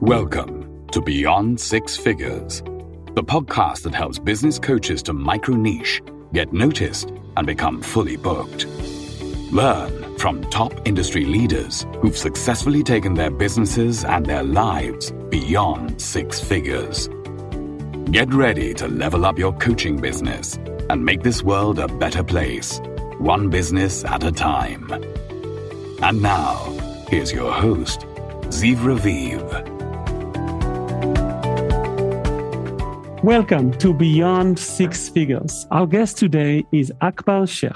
Welcome to Beyond Six Figures, the podcast that helps business coaches to micro-niche, get noticed, and become fully booked. Learn from top industry leaders who've successfully taken their businesses and their lives beyond six figures. Get ready to level up your coaching business and make this world a better place, one business at a time. And now, here's your host, Ziv Raviv. Welcome to Beyond Six Figures. Our guest today is Akbar Sheikh,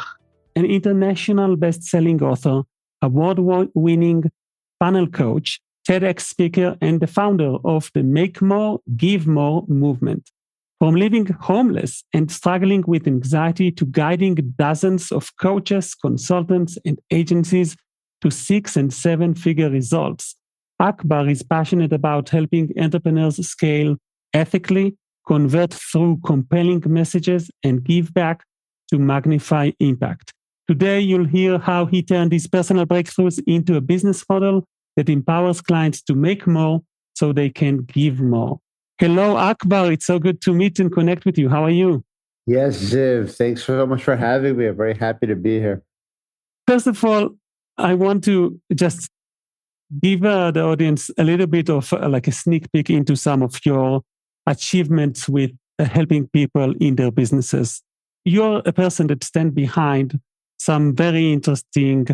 an international best-selling author, award-winning funnel coach, TEDx speaker, and the founder of the Make More, Give More movement. From living homeless and struggling with anxiety to guiding dozens of coaches, consultants, and agencies to 6- and 7-figure results, Akbar is passionate about helping entrepreneurs scale ethically, convert through compelling messages, and give back to magnify impact. Today, you'll hear how he turned his personal breakthroughs into a business model that empowers clients to make more so they can give more. Hello, Akbar. It's so good to meet and connect with you. How are you? Yes, Ziv. Thanks so much for having me. I'm very happy to be here. First of all, I want to just give the audience a little bit of like a sneak peek into some of your achievements with helping people in their businesses. You're a person that stands behind some very interesting,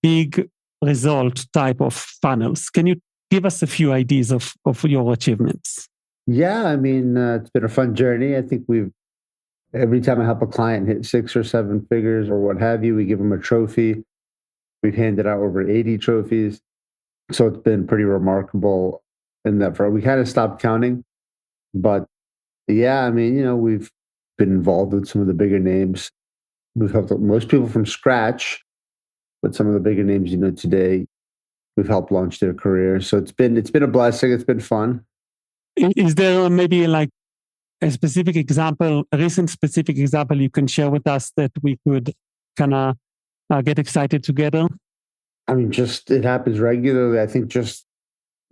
big result type of funnels. Can you give us a few ideas of your achievements? Yeah, I mean, it's been a fun journey. I think every time I help a client hit 6 or 7 figures or what have you, we give them a trophy. We've handed out over 80 trophies. So it's been pretty remarkable in that we kind of stopped counting. But yeah, I mean, we've been involved with some of the bigger names. We've helped most people from scratch, but some of the bigger names, today, we've helped launch their careers. So it's been a blessing. It's been fun. Is there maybe like a specific example, a recent specific example you can share with us that we could kind of get excited together? I mean, it happens regularly. I think just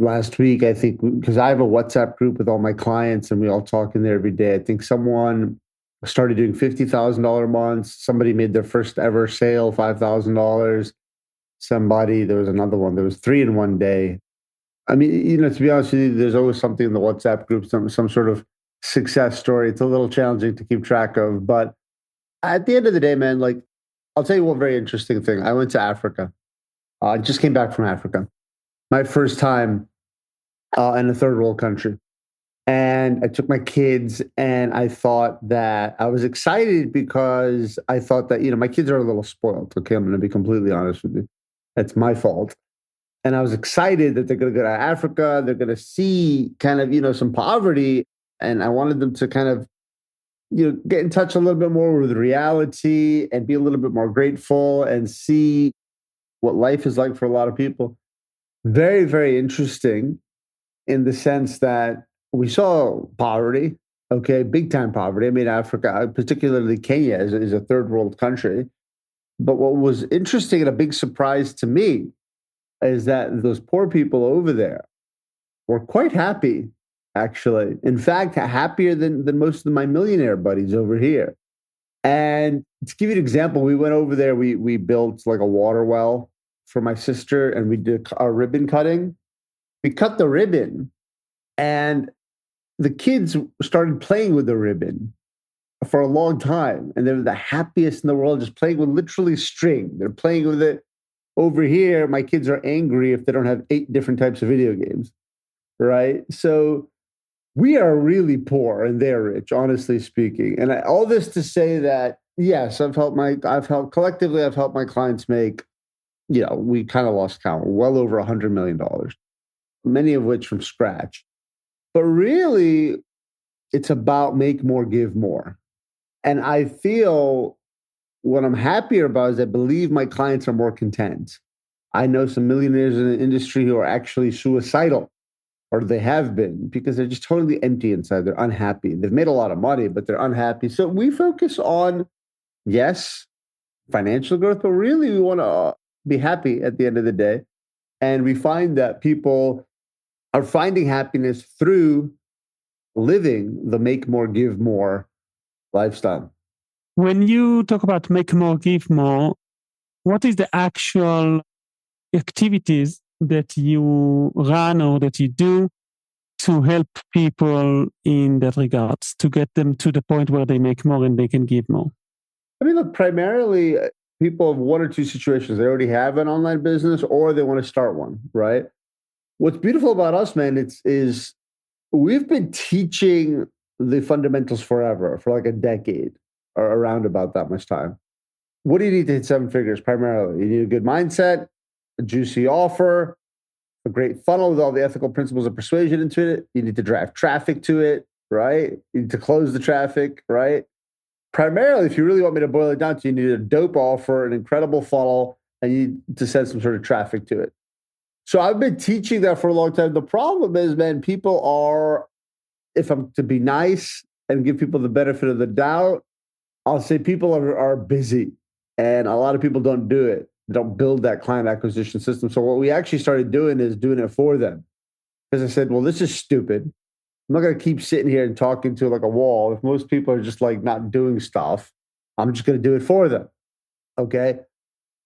last week, because I have a WhatsApp group with all my clients and we all talk in there every day. I think someone started doing $50,000 months. Somebody made their first ever sale, $5,000. There was another one. There was 3 in one day. I mean, to be honest with you, there's always something in the WhatsApp group, some sort of success story. It's a little challenging to keep track of. But at the end of the day, man, I'll tell you one very interesting thing. I went to Africa. I just came back from Africa. My first time in a third world country. And I took my kids and I thought that I was excited because I thought that, my kids are a little spoiled. Okay, I'm going to be completely honest with you. That's my fault. And I was excited that they're going to go to Africa. They're going to see kind of, some poverty. And I wanted them to kind of, get in touch a little bit more with reality and be a little bit more grateful and see what life is like for a lot of people. Very, very interesting in the sense that we saw poverty, okay, big time poverty. I mean, Africa, particularly Kenya, is a third world country. But what was interesting and a big surprise to me is that those poor people over there were quite happy, actually. In fact, happier than most of my millionaire buddies over here. And to give you an example, we went over there, we built like a water well for my sister and we did a ribbon cutting. We cut the ribbon and the kids started playing with the ribbon for a long time. And they were the happiest in the world, just playing with literally string. They're playing with it. Over here, my kids are angry if they don't have 8 different types of video games, right? So we are really poor and they're rich, honestly speaking. And all this to say that, yes, I've helped my clients make, we kind of lost count, well over $100 million, many of which from scratch. But really, it's about make more, give more. And I feel what I'm happier about is I believe my clients are more content. I know some millionaires in the industry who are actually suicidal, or they have been, because they're just totally empty inside. They're unhappy. They've made a lot of money, but they're unhappy. So we focus on, yes, financial growth, but really we want to be happy at the end of the day. And we find that people are finding happiness through living the make more, give more lifestyle. When you talk about make more, give more, what is the actual activities that you run or that you do to help people in that regards, to get them to the point where they make more and they can give more? I mean, look, primarily people have one or two situations. They already have an online business or they want to start one, right? What's beautiful about us, man, is we've been teaching the fundamentals forever, for like a decade or around about that much time. What do you need to hit seven figures primarily? You need a good mindset, a juicy offer, a great funnel with all the ethical principles of persuasion into it. You need to drive traffic to it, right? You need to close the traffic, right? Primarily, if you really want me to boil it down to, you need a dope offer, an incredible funnel, and you need to send some sort of traffic to it. So I've been teaching that for a long time. The problem is, man, people are, if I'm to be nice and give people the benefit of the doubt, I'll say people are busy and a lot of people don't do it. They don't build that client acquisition system. So what we actually started doing is doing it for them. Because I said, well, this is stupid. I'm not going to keep sitting here and talking to like a wall. If most people are just like not doing stuff, I'm just going to do it for them. Okay.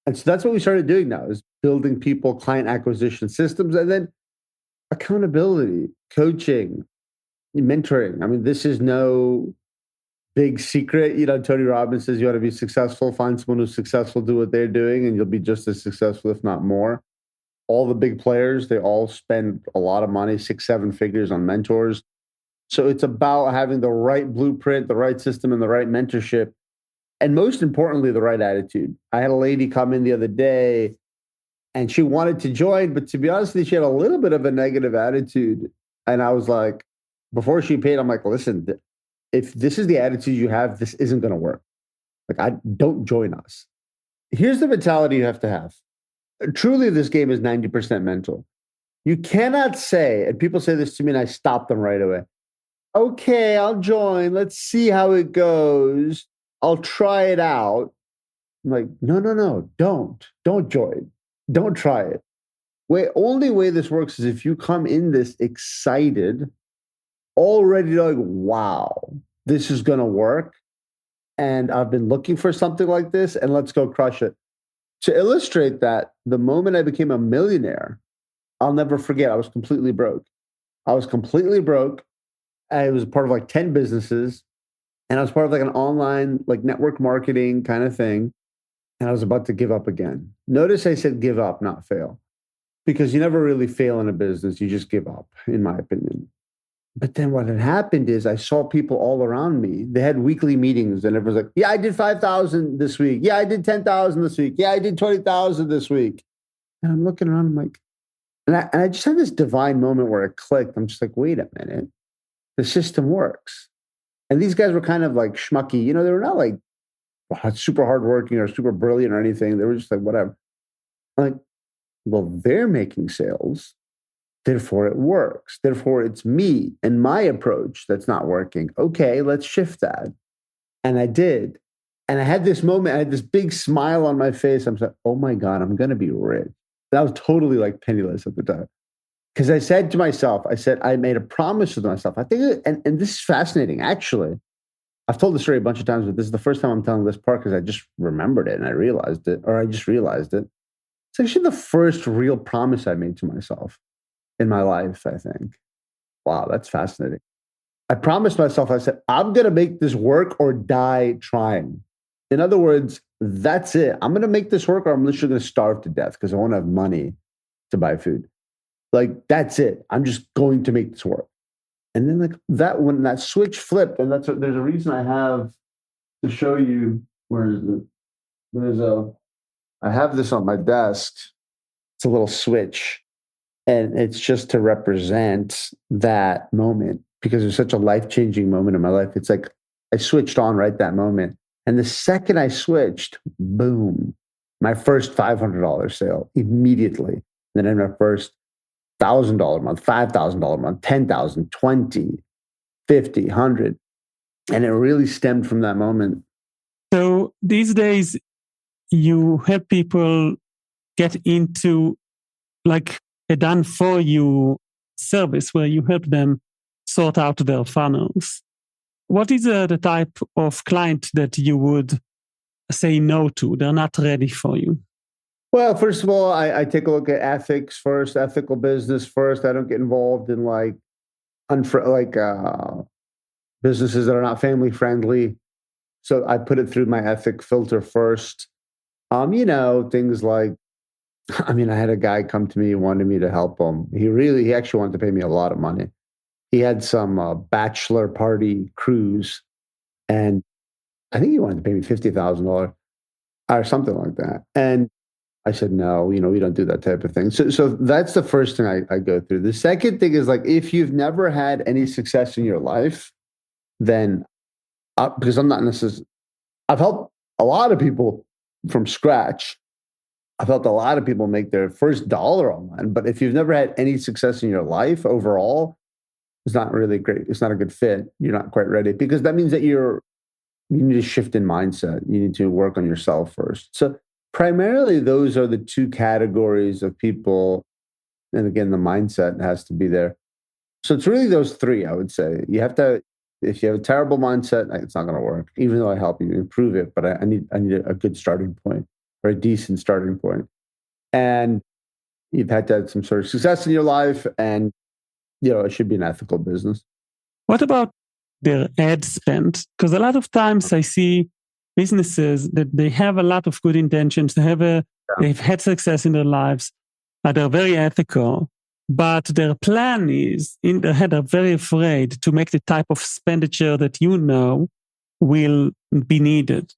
And so that's what we started doing now, is building people client acquisition systems, and then accountability, coaching, mentoring. I mean, this is no big secret. You know, Tony Robbins says you want to be successful, find someone who's successful, do what they're doing, and you'll be just as successful, if not more. All the big players, they all spend a lot of money, 6-7 figures on mentors. So it's about having the right blueprint, the right system, and the right mentorship. And most importantly, the right attitude. I had a lady come in the other day and she wanted to join, but to be honest with you, she had a little bit of a negative attitude. And I was like, before she paid, I'm like, listen, if this is the attitude you have, this isn't going to work. Like, don't join us. Here's the mentality you have to have. Truly, this game is 90% mental. You cannot say, and people say this to me and I stop them right away. Okay, I'll join. Let's see how it goes. I'll try it out. I'm like, no, don't join. Don't try it. Only way this works is if you come in this excited, already like, wow, this is going to work. And I've been looking for something like this, and let's go crush it. To illustrate that, the moment I became a millionaire, I'll never forget, I was completely broke. I was part of like 10 businesses. And I was part of like an online, like network marketing kind of thing. And I was about to give up again. Notice I said give up, not fail. Because you never really fail in a business. You just give up, in my opinion. But then what had happened is I saw people all around me. They had weekly meetings and everyone's like, yeah, I did 5,000 this week. Yeah, I did 10,000 this week. Yeah, I did 20,000 this week. And I'm looking around, I'm like, and I just had this divine moment where it clicked. I'm just like, wait a minute. The system works. And these guys were kind of like schmucky. You know, they were not like super hardworking or super brilliant or anything. They were just like, whatever. I'm like, well, they're making sales. Therefore, it works. Therefore, it's me and my approach that's not working. Okay, let's shift that. And I did. And I had this moment. I had this big smile on my face. I'm like, oh my God, I'm going to be rich. And I was totally like penniless at the time. Because I said to myself, I made a promise with myself. I think, and this is fascinating, actually. I've told the story a bunch of times, but this is the first time I'm telling this part because I just remembered it and I realized it. It's actually the first real promise I made to myself in my life, I think. Wow, that's fascinating. I promised myself, I said, I'm going to make this work or die trying. In other words, that's it. I'm going to make this work or I'm literally going to starve to death because I won't have money to buy food. Like, that's it. I'm just going to make this work. And then like that, when that switch flipped, and there's a reason I have to show you, where is it? I have this on my desk. It's a little switch. And it's just to represent that moment because it was such a life-changing moment in my life. It's like I switched on right that moment. And the second I switched, boom, my first $500 sale immediately. And then my first $1,000 a month, $5,000 a month, 10,000, 20, 50, 100. And it really stemmed from that moment. So these days, you help people get into like a done for you service where you help them sort out their funnels. What is the type of client that you would say no to? They're not ready for you. Well, first of all, I take a look at ethics first, ethical business first. I don't get involved in businesses that are not family friendly. So I put it through my ethic filter first. Things like, I had a guy come to me who wanted me to help him. He actually wanted to pay me a lot of money. He had some bachelor party cruise, and I think he wanted to pay me $50,000 or something like that. And I said, no, we don't do that type of thing. So that's the first thing I go through. The second thing is if you've never had any success in your life, then because I'm not necessarily, I've helped a lot of people from scratch. I've helped a lot of people make their first dollar online. But if you've never had any success in your life overall, it's not really great. It's not a good fit. You're not quite ready, because that means that you need to shift in mindset. You need to work on yourself first. So primarily, those are the two categories of people. And again, the mindset has to be there. So it's really those three, I would say. You have to, if you have a terrible mindset, it's not going to work, even though I help you improve it. But I need a good starting point, or a decent starting point. And you've had to have some sort of success in your life, and it should be an ethical business. What about their ad spend? Because a lot of times I see businesses that they have a lot of good intentions. They've had success in their lives. They're very ethical, but their plan is in their head are very afraid to make the type of expenditure that will be needed.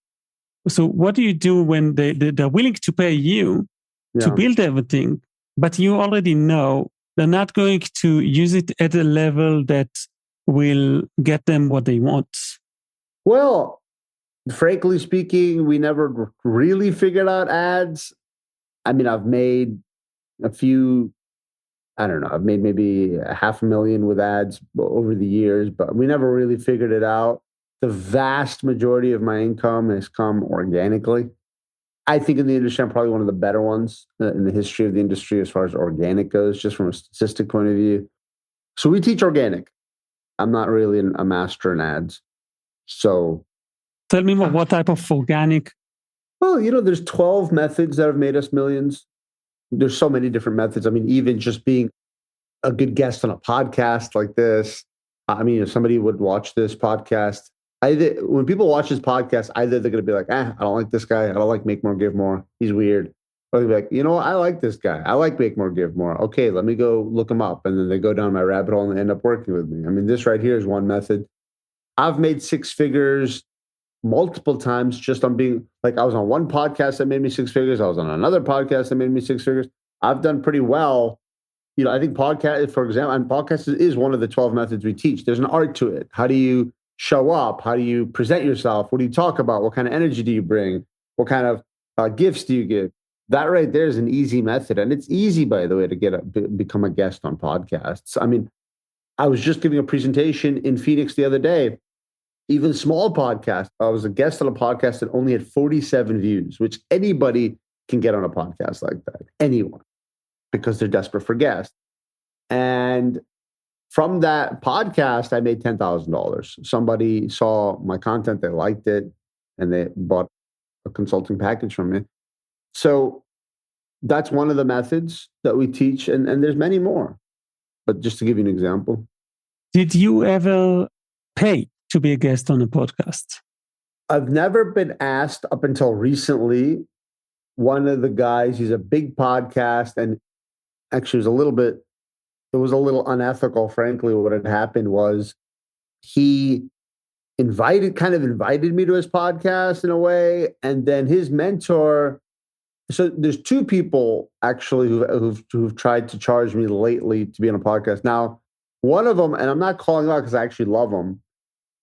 So what do you do when they're willing to pay you to build everything, but you already know they're not going to use it at a level that will get them what they want? Well, frankly speaking, we never really figured out ads. I've made a few, I've made maybe $500,000 with ads over the years, but we never really figured it out. The vast majority of my income has come organically. I think in the industry, I'm probably one of the better ones in the history of the industry as far as organic goes, just from a statistic point of view. So we teach organic. I'm not really a master in ads. So tell me more, what type of organic? Well, there's 12 methods that have made us millions. There's so many different methods. Even just being a good guest on a podcast like this. If somebody would watch this podcast, when people watch this podcast, either they're going to be like, I don't like this guy. I don't like Make More, Give More. He's weird. Or they'll be like, I like this guy. I like Make More, Give More. Okay, let me go look him up. And then they go down my rabbit hole and end up working with me. This right here is one method. I've made six figures multiple times just on being I was on one podcast that made me six figures. I was on another podcast that made me six figures. I've done pretty well. I think podcast, for example, and podcast is one of the 12 methods we teach. There's an art to it. How do you show up? How do you present yourself? What do you talk about? What kind of energy do you bring? What kind of gifts do you give? That right there is an easy method. And it's easy, by the way, to become a guest on podcasts. I was just giving a presentation in Phoenix the other day. Even small podcasts. I was a guest on a podcast that only had 47 views, which anybody can get on a podcast like that. Anyone, because they're desperate for guests. And from that podcast, I made $10,000. Somebody saw my content, they liked it, and they bought a consulting package from me. So that's one of the methods that we teach, and there's many more. But just to give you an example. Did you ever pay to be a guest on a podcast? I've never been asked up until recently. One of the guys, he's a big podcast, and actually it was a little unethical, frankly. What had happened was he invited me to his podcast in a way, and then his mentor. So there's two people actually who've tried to charge me lately to be on a podcast. Now, one of them, and I'm not calling out because I actually love him.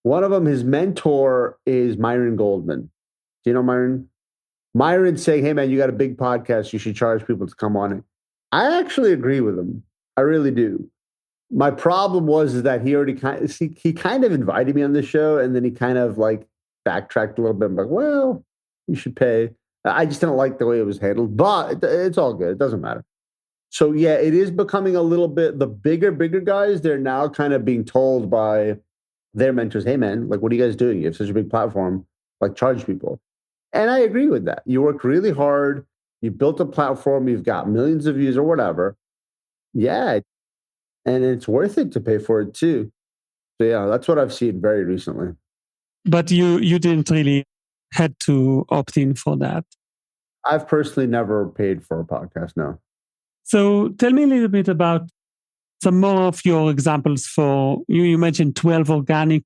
One of them, his mentor is Myron Goldman. Do you know Myron? Myron's saying, "Hey man, you got a big podcast. You should charge people to come on it." I actually agree with him. I really do. My problem was that he already kind of invited me on the show, and then he kind of backtracked a little bit. I'm like, well, you should pay. I just didn't like the way it was handled, but it's all good. It doesn't matter. So yeah, it is becoming a little bit, the bigger guys, they're now kind of being told by their mentors, hey man, like, what are you guys doing? You have such a big platform, like charge people. And I agree with that. You work really hard. You built a platform. You've got millions of views or whatever. Yeah. And it's worth it to pay for it too. So yeah, that's what I've seen very recently. But you didn't really had to opt in for that. I've personally never paid for a podcast, no. So tell me a little bit about some more of your examples for, you mentioned 12 organic.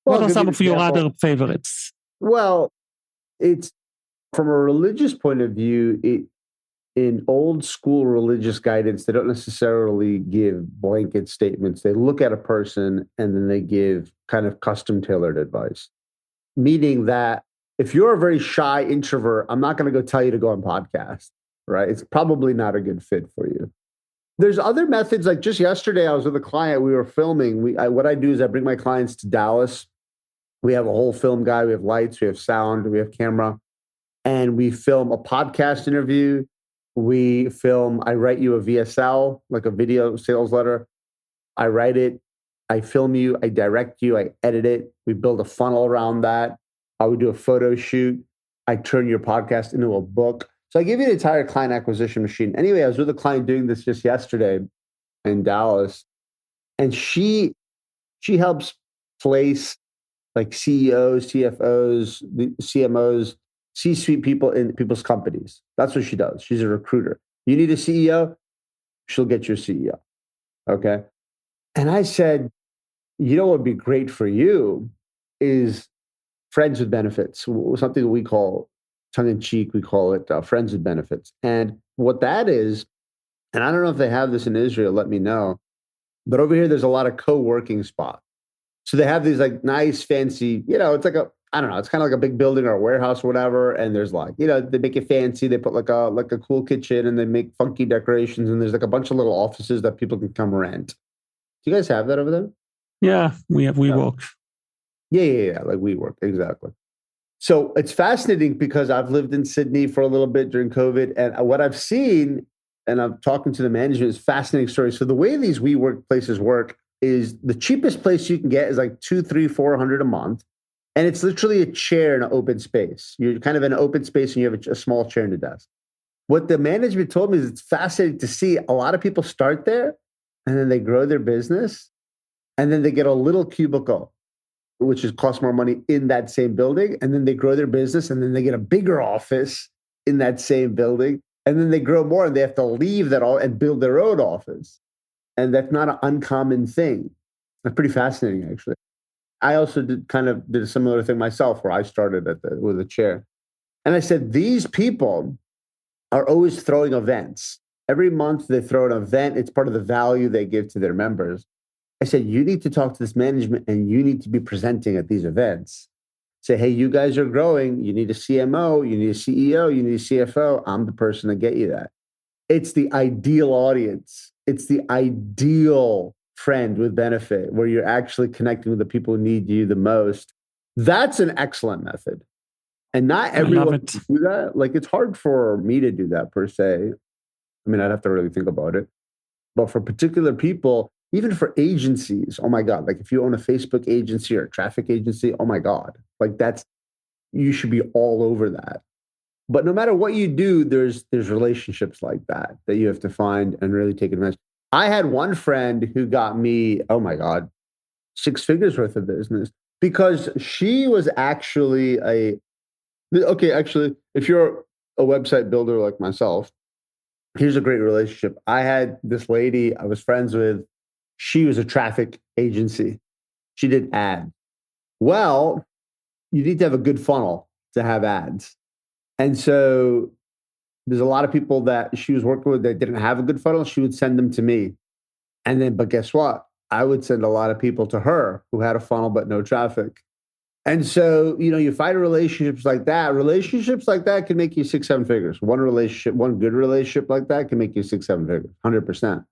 Well, what are some of your other favorites? Well, it's from a religious point of view, in old school religious guidance, they don't necessarily give blanket statements. They look at a person and then they give kind of custom tailored advice. Meaning that if you're a very shy introvert, I'm not going to go tell you to go on podcast, right? It's probably not a good fit for you. There's other methods. Like just yesterday, I was with a client. We were filming. What I do is I bring my clients to Dallas. We have a whole film guy. We have lights. We have sound. We have camera. And we film a podcast interview. I write you a VSL, like a video sales letter. I write it. I film you. I direct you. I edit it. We build a funnel around that. I would do a photo shoot. I turn your podcast into a book. So I give you an entire client acquisition machine. Anyway, I was with a client doing this just yesterday in Dallas, and she helps place like CEOs, CFOs, the CMOs, C-suite people in people's companies. That's what she does. She's a recruiter. You need a CEO, she'll get your CEO. Okay. And I said, you know what would be great for you is friends with benefits, something that we call tongue-in-cheek, we call it friends with benefits. And what that is, and I don't know if they have this in Israel, let me know, but over here, there's a lot of co-working spots. So they have these like nice, fancy, it's like it's kind of like a big building or a warehouse or whatever. And there's like, they make it fancy. They put like a cool kitchen and they make funky decorations. And there's like a bunch of little offices that people can come rent. Do you guys have that over there? Yeah, we have WeWork. Yeah. Like WeWork, exactly. So it's fascinating because I've lived in Sydney for a little bit during COVID. And what I've seen, and I'm talking to the management, is fascinating stories. So the way these WeWork places work is the cheapest place you can get is like $200, $300, $400 a month. And it's literally a chair in an open space. You're kind of in an open space and you have a small chair and a desk. What the management told me is it's fascinating to see a lot of people start there and then they grow their business and then they get a little cubicle, which costs more money in that same building. And then they grow their business and then they get a bigger office in that same building. And then they grow more and they have to leave that all and build their own office. And that's not an uncommon thing. That's pretty fascinating, actually. I also did a similar thing myself where I started with a chair. And I said, these people are always throwing events. Every month they throw an event. It's part of the value they give to their members. I said, you need to talk to this management and you need to be presenting at these events. Say, hey, you guys are growing. You need a CMO, you need a CEO, you need a CFO. I'm the person to get you that. It's the ideal audience. It's the ideal friend with benefit where you're actually connecting with the people who need you the most. That's an excellent method. And not everyone can do that. Like, it's hard for me to do that per se. I mean, I'd have to really think about it. But for particular people, even for agencies, oh my God, like if you own a Facebook agency or a traffic agency, oh my God, like you should be all over that. But no matter what you do, there's relationships like that you have to find and really take advantage. I had one friend who got me, oh my God, 6 figures worth of business because she was actually if you're a website builder like myself, here's a great relationship. I had this lady I was friends with. She was a traffic agency. She did ads. Well, you need to have a good funnel to have ads. And so there's a lot of people that she was working with that didn't have a good funnel. She would send them to me. But guess what? I would send a lot of people to her who had a funnel but no traffic. And so, you find relationships like that. Relationships like that can make you 6, 7 figures. One good relationship like that can make you 6, 7 figures, 100%.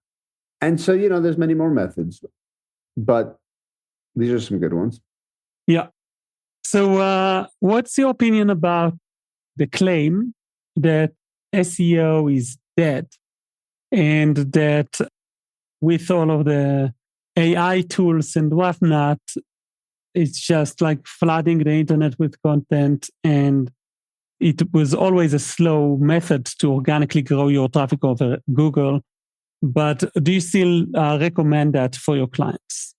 And so, there's many more methods, but these are some good ones. Yeah. So what's your opinion about the claim that SEO is dead and that with all of the AI tools and whatnot, it's just like flooding the internet with content, and it was always a slow method to organically grow your traffic over Google. But do you still recommend that for your clients?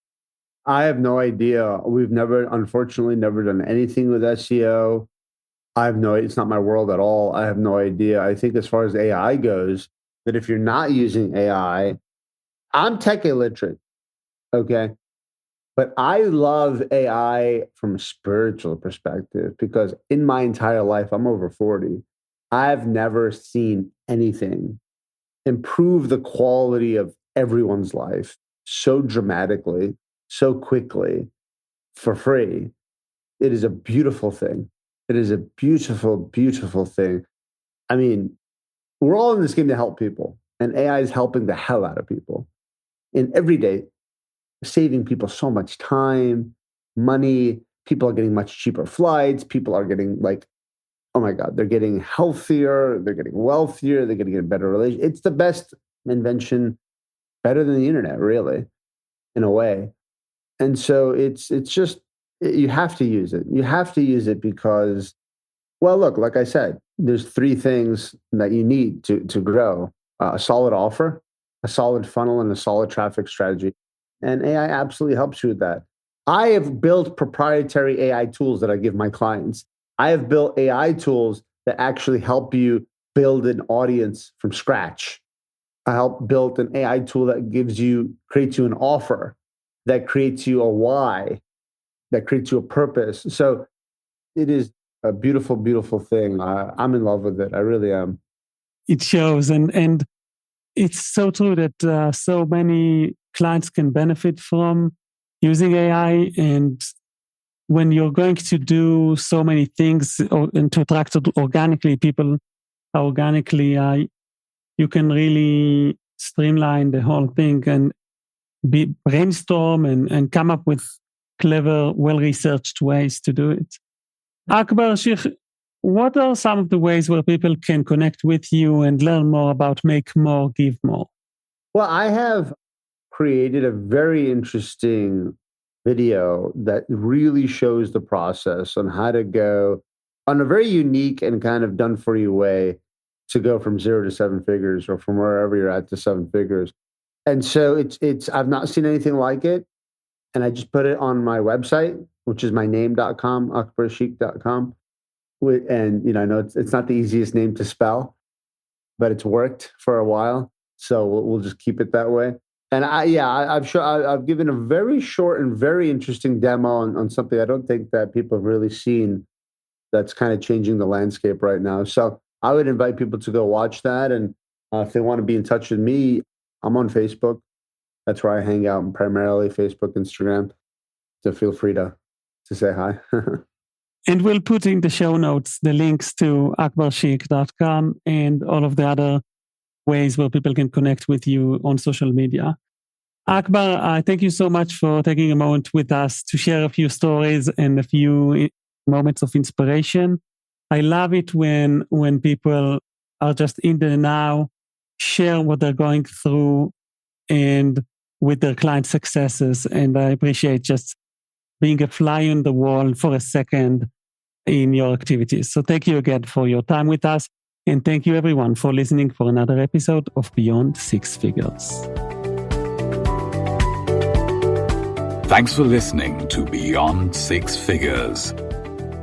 I have no idea. We've unfortunately, never done anything with SEO. It's not my world at all. I have no idea. I think as far as AI goes, that if you're not using AI, I'm tech illiterate, okay? But I love AI from a spiritual perspective because in my entire life, I'm over 40, I've never seen anything improve the quality of everyone's life so dramatically, so quickly, for free. It is a beautiful thing. It is a beautiful, beautiful thing. I mean, we're all in this game to help people, and AI is helping the hell out of people. And every day, saving people so much time, money. People are getting much cheaper flights. People are getting oh my God, they're getting healthier. They're getting wealthier. They're getting a better relationship. It's the best invention, better than the internet, really, in a way. And so it's just, you have to use it. You have to use it because, well, look, like I said, there's three things that you need to grow: a solid offer, a solid funnel, and a solid traffic strategy. And AI absolutely helps you with that. I have built proprietary AI tools that I give my clients. I have built AI tools that actually help you build an audience from scratch. I helped build an AI tool that creates you an offer, that creates you a why, that creates you a purpose. So it is a beautiful, beautiful thing. I'm in love with it. I really am. It shows. And it's so true that so many clients can benefit from using AI. And when you're going to do so many things and to attract organically people, organically, you can really streamline the whole thing and brainstorm and come up with clever, well-researched ways to do it. Akbar Sheikh, what are some of the ways where people can connect with you and learn more about Make More, Give More? Well, I have created a very interesting video that really shows the process on how to go on a very unique and kind of done for you way to go from 0 to 7 figures, or from wherever you're at to 7 figures. And so it's I've not seen anything like it. And I just put it on my website, which is my name.com, akbarsheikh.com. And I know it's not the easiest name to spell, but it's worked for a while. So we'll just keep it that way. And I've given a very short and very interesting demo on something I don't think that people have really seen that's kind of changing the landscape right now. So I would invite people to go watch that. And if they want to be in touch with me, I'm on Facebook. That's where I hang out, primarily Facebook, Instagram. So feel free to say hi. And we'll put in the show notes the links to akbarsheikh.com and all of the other ways where people can connect with you on social media. Akbar, thank you so much for taking a moment with us to share a few stories and a few moments of inspiration. I love it when people are just in the now, share what they're going through and with their client successes. And I appreciate just being a fly on the wall for a second in your activities. So thank you again for your time with us. And thank you everyone for listening for another episode of Beyond Six Figures. Thanks for listening to Beyond Six Figures.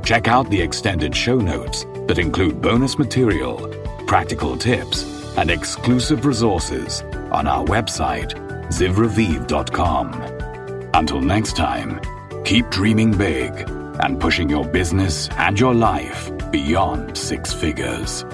Check out the extended show notes that include bonus material, practical tips, and exclusive resources on our website, zivraviv.com. Until next time, keep dreaming big and pushing your business and your life beyond 6 figures.